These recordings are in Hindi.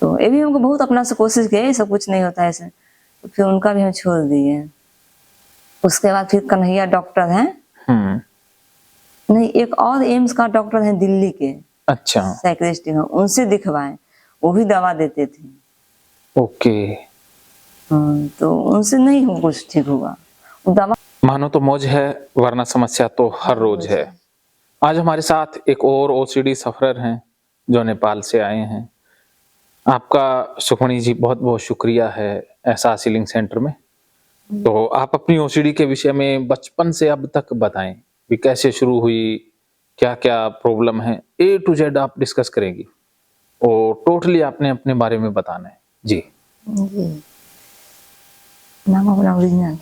तो ये भी हमको बहुत अपना से कोशिश किया, ये सब कुछ नहीं होता है ऐसे, तो फिर उनका भी हम छोड़ दिए। उसके बाद फिर कन्हैया डॉक्टर हैं, नहीं एक और एम्स का डॉक्टर है दिल्ली के, अच्छा, साइकियाट्रिस्ट हैं, उनसे दिखवाए, वो भी दवा देते थे। ओके। तो उनसे नहीं हो कुछ ठीक हुआ, दवा मानो तो मौज है, वरना समस्या तो हर रोज है। आज हमारे साथ एक और ओसीडी सफरर हैं जो नेपाल से आए हैं। आपका सुखमणि जी बहुत बहुत शुक्रिया है एहसास हीलिंग सेंटर में। तो आप अपनी ओसीडी के विषय में बचपन से अब तक बताएं कि कैसे शुरू हुई, क्या क्या प्रॉब्लम है, ए टू जेड आप डिस्कस करेंगी और टोटली आपने अपने बारे में बताना है जी। नाम अपना ओरिजिनल,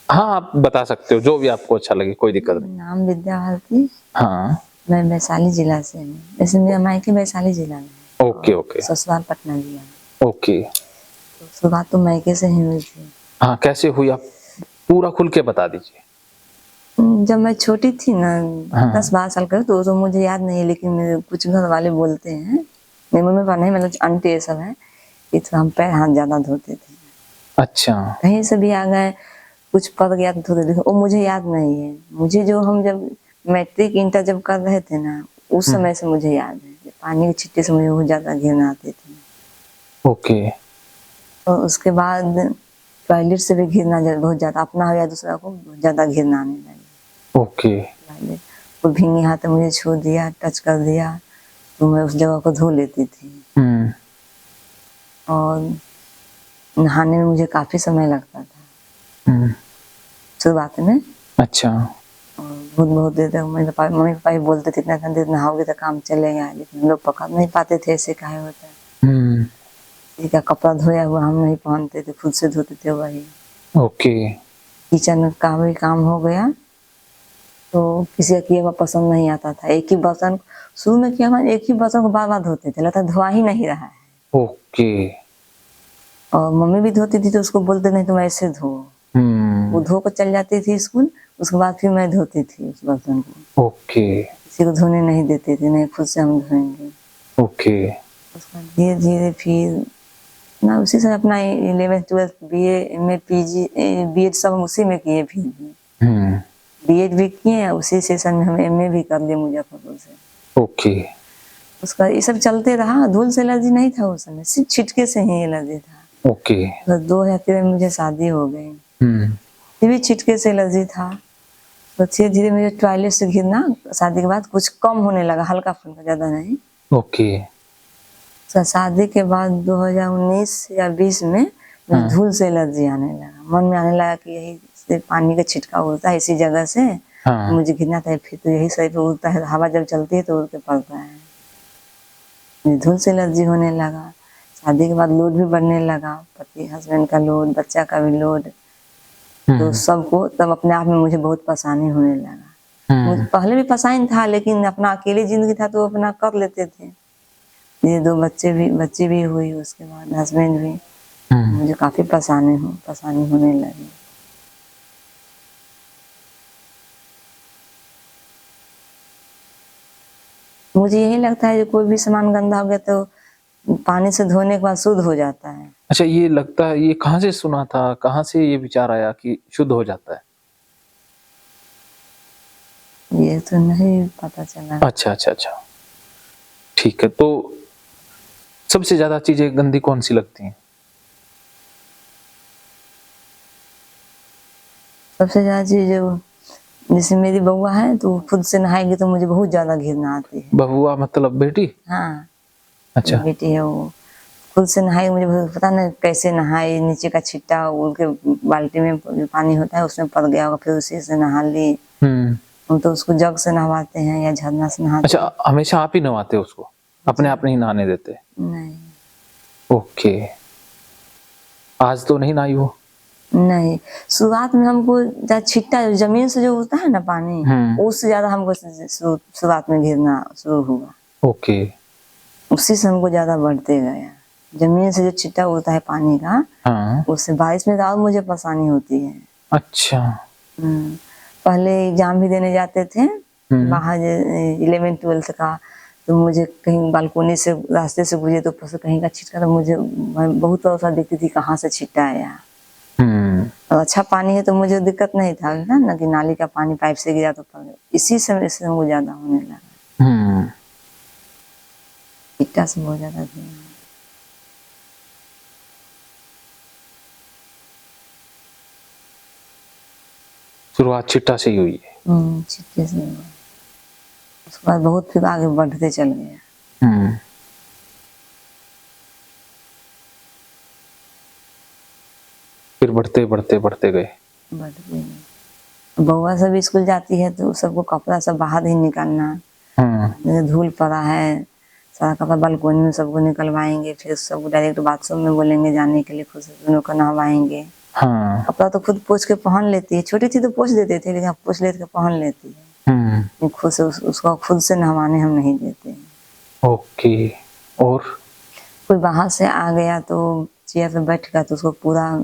हाँ आप बता सकते हो जो भी आपको अच्छा लगे, कोई दिक्कत नहीं। नाम विद्या भारती, हाँ मैं वैशाली जिला से हूँ, वैसे मेरा मायके वैशाली जिला में है, ओके ओके ससुराल पटना जिला में। ओके। तो शुरुआत तो मायके से ही हुई थी। हाँ कैसे हुई आप पूरा खुल के बता दीजिए। जब मैं छोटी थी ना, हाँ। 10-12 साल का, तो मुझे याद नहीं है, लेकिन मेरे कुछ घर वाले बोलते हैं, मेरी मम्मी पापा नहीं, मतलब आंटी ये सब है, कि थोड़ा हम पैर हाथ ज्यादा धोते थे। अच्छा। कहीं से भी आ गए, कुछ पड़ गया तो धोते थे, वो मुझे याद नहीं है। मुझे जो हम जब मैट्रिक इंटर जब कर रहे थे ना, उस समय से मुझे याद है, पानी के छिट्टे से मुझे बहुत ज्यादा घिरना आते थे। ओके। और उसके बाद टॉयलेट से भी घिरना बहुत ज्यादा, अपना हो या दूसरा को, बहुत ज्यादा घिरना आने लगा। ओके। वो भींगे हाथ मुझे छू दिया, टच कर दिया, तो मैं उस जगह को धो लेती थी। और नहाने में मुझे काफी समय लगता था शुरुआत में। अच्छा। और बहुत देर तक मम्मी पापा भी बोलते थे इतना देर नहाओगे तो काम चलेगा, लेकिन हम लोग पकड़ नहीं पाते थे, ऐसे काहे होता है। किसी का कपड़ा धोया हुआ हम नहीं पहनते थे, खुद से धोते थे वही। ओके। किचन का भी काम हो गया तो किसी का किया हुआ पसंद नहीं आता था। एक ही बर्तन शुरू में किया, एक ही बर्तन को बार बार धोते थे, लगता धोआ ही नहीं रहा है। ओके। और मम्मी भी धोती थी तो उसको बोलते नहीं तुम ऐसे धो, वो धो कर चल जाती थी स्कूल, उसके बाद फिर मैं धोती थी उस बर्तन को। ओके। किसी को धोने नहीं देते थे, नहीं खुद से हम धोएंगे। ओके। उसका धीरे धीरे फिर ना उसी से अपना 11th 12th BA MA PG BEd सब उसी में किए। फिर BEd भी किए, उसी सेशन में हम MA भी कर लिए मुजफ्फरपुर से। ओके। उसका ये सब चलते रहा। धूल से एलर्जी नहीं था उस समय, सिर्फ छिटके से ही एलर्जी था। ओके। 2013 में मुझे शादी हो गई, फिर भी छिटके से एलर्जी था। तो धीरे धीरे मुझे टॉयलेट से घिरना शादी के बाद कुछ कम होने लगा, हल्का फुल्का, ज्यादा नहीं। ओके। शादी के बाद 2019 या 20 में मुझे धूल से एलर्जी आने लगा। मन में आने लगा कि यही से पानी का छिटकाव होता है इसी जगह से, मुझे घिरना था। फिर तो यही सही पे उड़ता है, हवा जब चलती है तो उड़ के पड़ता है। मुझे धूल से एलर्जी होने लगा। शादी के बाद लोड भी बढ़ने लगा, पति हस्बैंड का लोड, बच्चा का भी लोड, तो सबको तब अपने आप में मुझे बहुत परेशानी होने लगा। मुझे पहले भी परेशानी था, लेकिन अपना अकेली जिंदगी था तो अपना कर लेते थे। ये 2 बच्चे भी हुई, उसके बाद हस्बैंड भी, मुझे काफी परेशानी होने लगी। मुझे यही लगता है कि कोई भी सामान गंदा हो गया तो पानी से धोने के बाद शुद्ध हो जाता है। अच्छा ये लगता है, ये कहाँ से सुना था, कहाँ से ये विचार आया कि शुद्ध हो जाता है? ये तो नहीं पता चला। अच्छा अच्छा अच्छा, ठीक है। तो सबसे ज्यादा चीजें गंदी कौन सी लगती हैं? सबसे ज्यादा चीज जैसे मेरी बउआ है तो खुद से नहाएगी तो मुझे बहुत ज्यादा घिरना आती है। बहुआ मतलब बेटी? हाँ अच्छा। बेटी है, वो खुद से नहाई, मुझे पता नहीं कैसे नहाई, नीचे का छिट्टा उनके बाल्टी में पानी होता है उसमें पड़ गया होगा, फिर उसी से नहा ली। हम तो उसको जग से नहवाते हैं या झरना से नहाते। अच्छा हमेशा आप ही नहवाते उसको, अपने आप नहीं नहाने देते? नहीं। ओके। आज तो नहीं नहाई वो? नहीं, शुरुआत में हमको छिट्टा जमीन से जो होता है ना पानी, उससे ज्यादा हमको शुरुआत में घिरना शुरू हुआ। ओके। उसी से हमको ज्यादा बढ़ते गया। जमीन से जो छिट्टा होता है पानी का, उससे बारिश में और मुझे परेशानी होती है। अच्छा। पहले एग्जाम भी देने जाते थे बाहर 11th 12th का, तो मुझे कहीं बालकोनी से रास्ते से गुजरे तो ऊपर से कहीं का छिटका, तो मुझे मैं बहुत ऐसा देखती थी कहाँ से छिटा आया। और अच्छा पानी है तो मुझे दिक्कत नहीं था ना कि नाली का पानी पाइप से गिरा तो पड़, इसी समय से वो ज्यादा होने लगा, छिट्टा से बहुत ज्यादा थी। शुरुआत छिट्टा से ही हुई है। छिट्टे से हुआ। उसके बाद बहुत फिर आगे बढ़ते चल गया। फिर बढ़ते बढ़ते बढ़ते गए। बढ़ते गए। बउआ सब स्कूल जाती है तो सबको कपड़ा सब बाहर ही निकालना, धूल पड़ा है सारा कपड़ा बालकोनी में सबको निकलवाएंगे, फिर सबको डायरेक्ट बाथरूम में बोलेंगे जाने के लिए, खुद से दोनों को नहवाएंगे। कपड़ा तो खुद पोंछ के पहन लेती है, छोटी थी तो पोंछ देते थे, लेकिन अब पोंछ लेके पहन लेती है। खुद से उसको खुद से नहवाने हम नहीं देते। ओके। और कोई बाहर से आ गया तो चेयर पे बैठ गया तो उसको पूरा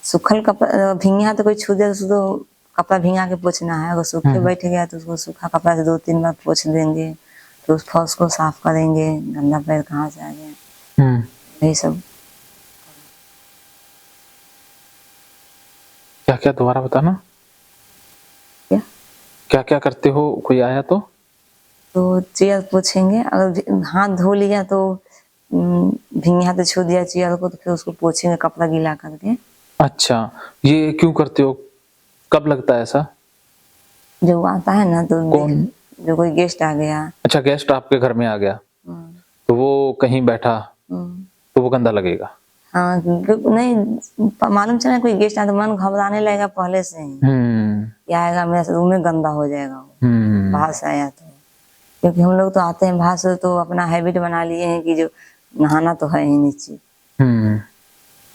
सूखल कपड़ा भींगा तो कोई छू दे तो कपड़ा भींगा के पोंछना है, अगर सूखे बैठ गया तो उसको सूखा कपड़ा से 2-3 बार पोंछ देंगे, तो उस फर्श को साफ करेंगे, गंदा पैर कहाँ से आ गया, यही सब। क्या क्या दोबारा बताना, क्या क्या क्या करते हो? कोई आया तो चेयर पोछेंगे, अगर हाथ धो लिया तो भींगे हाथ छू दिया चेयर को तो फिर उसको पोछेंगे कपड़ा गीला करके। अच्छा, ये क्यों करते हो? कब लगता है ऐसा? जो आता है ना तो कौन? जो कोई गेस्ट आ गया। अच्छा, गेस्ट आपके घर में आ गया तो वो कहीं बैठा तो वो गंदा लगेगा। हाँ, नहीं मालूम चला कोई गेस्ट आया तो मन घबराने लगेगा पहले से ही, क्या आएगा मेरा रूम में गंदा हो जाएगा वो बाहर से आया तो, क्योंकि हम लोग तो आते हैं बाहर से तो अपना हैबिट बना लिए हैं कि जो नहाना तो है ही नीचे,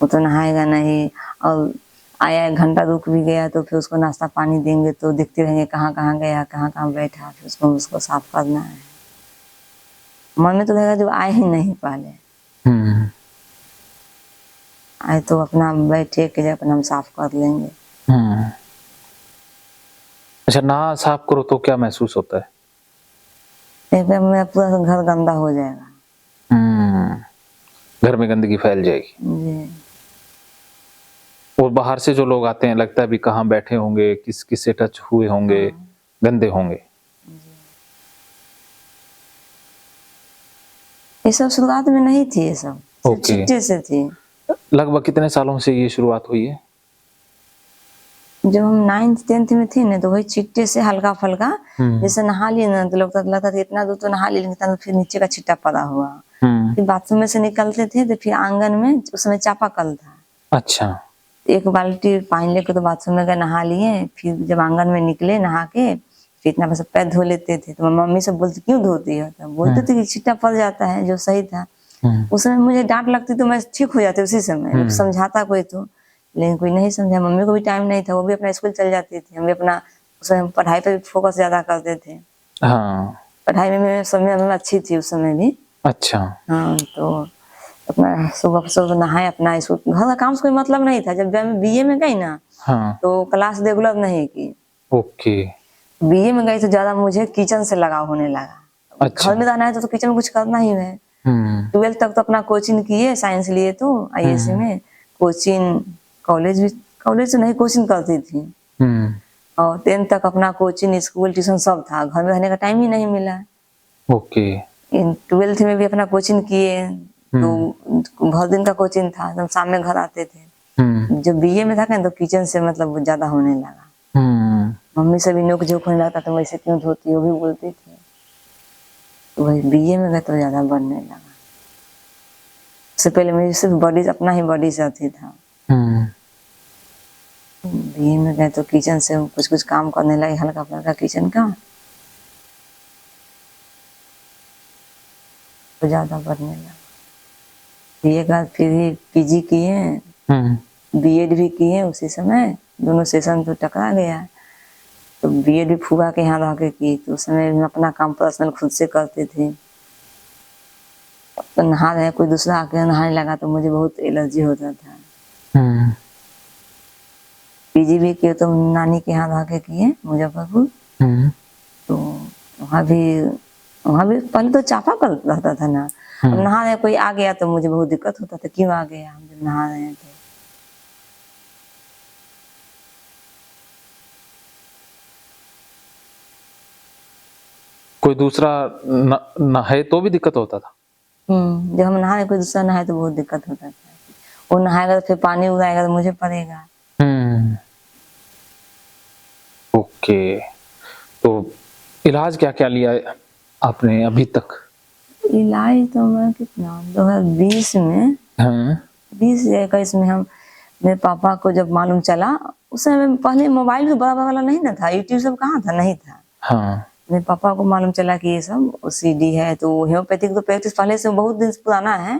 वो तो नहाएगा नहीं, और आया 1 घंटा रुक भी गया तो फिर उसको नाश्ता पानी देंगे तो देखते रहेंगे कहाँ कहाँ गया कहाँ कहाँ बैठा, फिर उसको साफ करना है। मन में तो लगेगा जो आए ही नहीं पहले, आए तो अपना बैठे के अपना हम साफ कर लेंगे। अच्छा, ना साफ करो तो क्या महसूस होता है? मेरा पूरा घर गंदा हो जाएगा, घर में गंदगी फैल जाएगी जी। और बाहर से जो लोग आते हैं लगता है भी कहाँ बैठे होंगे, किस किस से टच हुए होंगे, गंदे होंगे। ये सब शुरुआत में नहीं थी, ये सब छिट्टे से थी। लगभग कितने सालों से ये शुरुआत हुई है? जब हम 9th-10th में थे ना तो वही छिट्टे से हल्का फल्का, जैसे नहा लिए ना तो लगता था इतना दूर तो नहा लिए, लेकिन फिर नीचे का छिट्टा पड़ा हुआ। फिर बाथरूम में से निकलते थे तो फिर आंगन में उस समय चापाकल था। अच्छा। 1 बाल्टी पानी लेकर तो बाथरूम में गए नहा लिए, फिर जब आंगन में निकले नहा के फिर इतना बस पैर धो लेते थे, तो मम्मी सब बोलती क्यों धोती हो, तो बोलते थे कि छिट्टा पड़ जाता है, जो सही था। उस समय मुझे डांट लगती तो मैं ठीक हो जाती उसी समय, समझाता कोई तो, लेकिन कोई नहीं समझा। मम्मी को भी टाइम नहीं था, वो भी अपना स्कूल चल जाती थी, हम भी अपना उस समय पढ़ाई पे भी फोकस ज्यादा करते थे। पढ़ाई में मैं समय में अच्छी थी उस समय भी। अच्छा। हाँ, तो अपना सुबह नहाए, अपना स्कूल घर का काम से कोई मतलब नहीं था। जब मैं बीए में गई ना तो क्लास रेगुलर नहीं की। ओके। बीए में गई तो ज्यादा मुझे किचन से लगाव होने लगा। अच्छा। घर में रहना है तो किचन में कुछ करना ही है। 12th तक तो अपना कोचिंग किए, साइंस लिए तो आईएससी में कोचिंग, कॉलेज तो नहीं कोचिंग करती थी, और 10th तक अपना कोचिंग स्कूल ट्यूशन सब था, घर में रहने का टाइम ही नहीं मिला। ओके। 12th में भी अपना कोचिंग किए तो भर दिन का कोचिंग था, तो शाम में घर आते थे। जब बीए में था तो किचन से मतलब ज्यादा होने लगा। मम्मी से भी नोक झोंक होने लगा तो वैसे क्यों धोती हो भी बोलती थी, तो वही बीए में गए तो ज्यादा बढ़ने लगा। उससे पहले मेरी सिर्फ बॉडी, अपना ही बॉडी से अथी था। बीए में गए तो किचन से कुछ कुछ काम करने लगे, हल्का फुल्का किचन का, तो ज्यादा बढ़ने लगा। बीए का फिर पीजी किए, बीएड भी किए उसी समय, दोनों सेशन तो टकरा गया। तो बीएड भी फूफा के यहाँ रह के की, तो उस समय अपना काम पर्सनल खुद से करते थे। तो नहा रहे कोई दूसरा आके नहाने लगा तो मुझे बहुत एलर्जी होता था। पीजी भी किए तो नानी के यहाँ रह के किए मुजफ्फरपुर, तो वहाँ भी वहाँ भी पहले तो चापाकल रहता था ना, अब नहा रहे कोई आ गया तो मुझे बहुत दिक्कत होता था, क्यों आ गया, हम जब नहा रहे थे। कोई दूसरा नहाए तो भी दिक्कत होता था? जब हम नहाए कोई दूसरा नहाए तो बहुत दिक्कत होता था। वो नहाएगा तो फिर पानी उड़ाएगा तो मुझे पड़ेगा। ओके, तो इलाज क्या क्या लिया आपने अभी तक? इलाज तो मैं कितना 2020 में, 20 या 21 में हम, मेरे पापा को जब मालूम चला, उस समय पहले मोबाइल भी बड़ा वाला नहीं ना था, यूट्यूब सब कहाँ था, नहीं था। मेरे पापा को मालूम चला कि ये सब ओसीडी है, तो होम्योपैथिक तो प्रैक्टिस पहले से बहुत दिन पुराना है।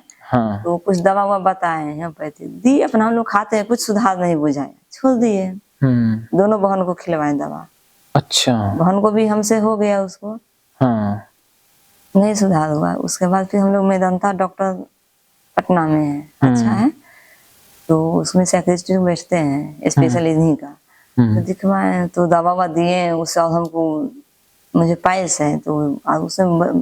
तो कुछ दवा ववा बताए होम्योपैथिक दी, अपना हम लोग खाते हैं, कुछ सुधार नहीं बुझाया, छोड़ दिए। दोनों बहन को खिलवाए दवा। अच्छा। बहन को भी हमसे हो गया, उसको नहीं सुधार हुआ। उसके बाद फिर हम लोग मेदांता डॉक्टर पटना में है, अच्छा है, तो उसमें साइकियाट्रिस्ट बैठते हैं, स्पेशल इन्हीं का। तो दिखवाए तो दवा ववा दिए उससे, और हमको, मुझे पाइल्स है तो उसमें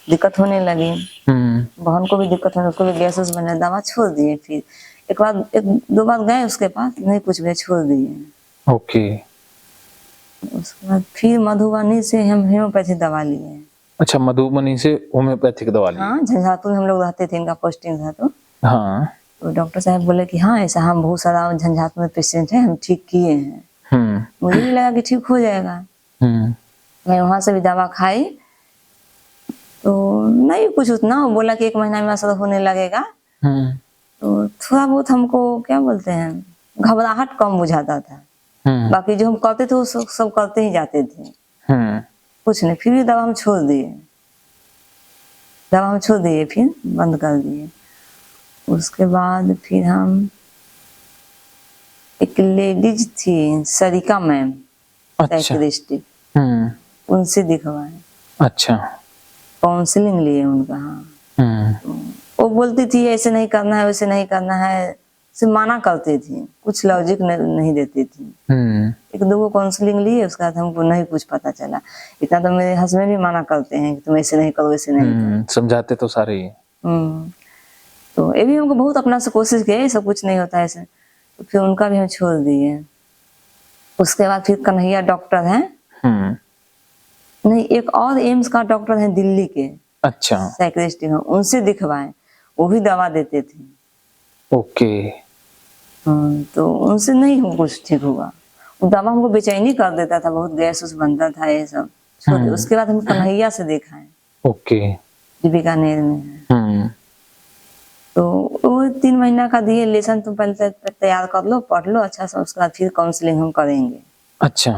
दिक्कत होने लगी। बहन को भी दिक्कत होने, उसको भी गैस बने, दवा छोड़ दिए। फिर एक दो बार गए उसके पास, नहीं कुछ भी, छोड़ दिए। ओके। उसके बाद फिर मधुबनी से हम होम्योपैथी दवा लिए। अच्छा, मधुबनी से होम्योपैथिक दवा ली? हाँ, झंझारपुर में हम लोग रहते थे, इनका पोस्टिंग था। तो डॉक्टर साहब बोले कि हाँ ऐसा, हम बहुत सारा झंझारपुर में पेशेंट है, हम ठीक किए हैं। मुझे भी लगा कि ठीक हो जाएगा। मैं वहां से भी दवा खाई तो नहीं कुछ उतना, बोला कि 1 महीना में असर होने लगेगा। तो थोड़ा बहुत हमको क्या बोलते हैं, घबराहट कम बुझाता था। बाकी जो हम करते थे वो सब करते ही जाते थे, कुछ नहीं। फिर भी दवा हम छोड़ दिए, फिर बंद कर दिए। उसके बाद फिर हम, एक लेडीज थी सरिका मैम, साइकियाट्रिस्ट, उनसे दिखवाए। अच्छा। काउंसलिंग लिए उनका। तो वो बोलती थी ऐसे नहीं करना है, वैसे नहीं करना है, सिर्फ माना करती थी, कुछ लॉजिक नहीं देती थी। एक दो काउंसलिंग लिए, उसके बाद हमको नहीं कुछ पता चला। इतना तो मेरे हस्बैंड भी माना करते हैं कि तुम ऐसे नहीं करो, वैसे नहीं करो, समझाते तो सारे ही। तो ये भी हमको बहुत अपना से कोशिश किया, सब कुछ नहीं होता ऐसे, तो फिर उनका भी हम छोड़ दिए। उसके बाद फिर कन्हैया डॉक्टर हैं, नहीं एक और एम्स का डॉक्टर है दिल्ली के, अच्छा, साइकियाट्रिस्ट, उनसे दिखवाए, वो भी दवा देते थे। ओके। तो उनसे नहीं हम कुछ ठीक हुआ, वो दवा हमको बेचैनी कर देता था, बहुत गैस उस बनता था, ये सब छोड़। उसके बाद हम कन्हैया से दिखाए, ओके, बीकानेर में है। तो वो 3 महीना का दिए लेसन, तुम पहले तैयार कर लो, पढ़ लो अच्छा सा, उसके बाद फिर काउंसलिंग हम करेंगे। अच्छा।